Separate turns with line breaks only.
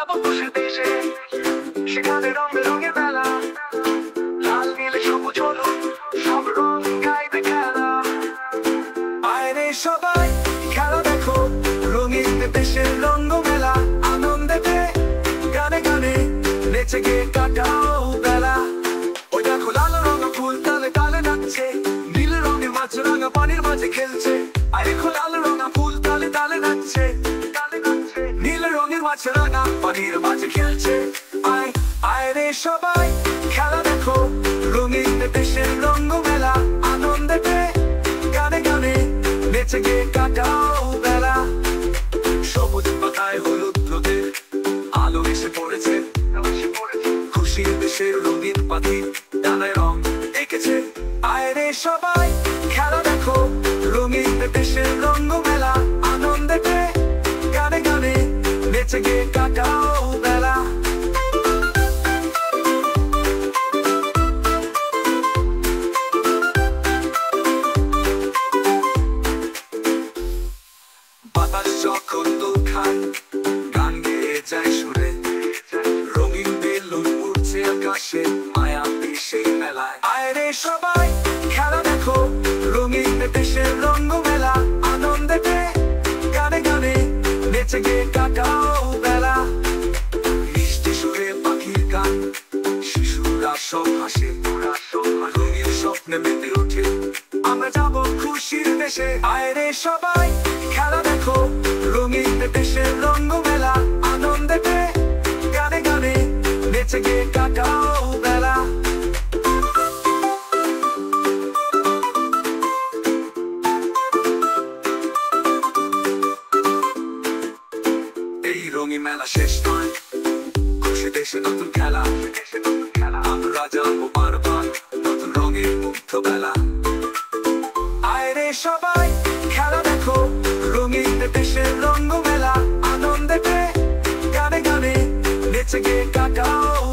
যাবো খুশির দেশে, সেখানে রং বেরঙের বেলা, লাল নীল সবুজ হলুদ সব রং গাইবে খেলা। আয় রে সবাই খেলা দেখো, রঙিন দেশের রঙ্গ মেলা, আনন্দেতে গানে গানে নেচে গে কাটাও বেলা। ওই দেখো লাল রঙা ফুল তালে তালে নাচছে, নীল রঙের মাছ রাঙা পানির মাঝে খেলছে। আয় দেখো লাল রঙা ফুল তালে তালে নাচছে, নীল রঙের মাছ রাঙা পানির মাঝে খেলছে। আয় আয় রে সবাই খেলা দেখো, রঙিন দেশের রঙ্গ মেলা, আনন্দেতে গানে গানে নেচে গে কাটাও বেলা। সবুজ পাতায় হলুদ রোদের আলো এসে পড়েছে, খুশির দেশের রঙিন পাখি ডানায় রং এঁকেছে। আয় রে সবাই খেলা দেখো, রঙিন দেশের রঙ্গ মেলা, আনন্দেতে গানে গানে নেচে গে কাটাও বেলা। বাতাস যখন দুখান গান গেয়ে যায় সুরে, রঙিন বেলুন উড়ছে আকাশে মায়াবী সেই মেলায়। আয় রে সবাই খেলা দেখো, রঙিন দেশের রঙ্গ মেলা, আনন্দেতে গানে গানে নেচে গে কাটাও বেলা। মিষ্টি সুরে পাখির গান, শিশুরা সব হাসে, রঙিন স্বপ্নে মেতে ওঠে, আমরা যাবো খুশির দেশে। আয় রে সবাই খেলা দেখো, রঙিন দেশের রঙ্গ মেলা, আনন্দেতে গানে গানে নেচে গে কাটাও বেলা। এই রঙিন মেলা শেষ নয়, খুশি দেশে নতুন খেলা, আমরা যাবো বারবার নতুন রঙের মুগ্ধ বেলা। আয় রে সবাই খেলা দেখো, রঙিন দেশের রঙ্গ মেলা, আনন্দেতে গানে গানে নেচে গে কাটাও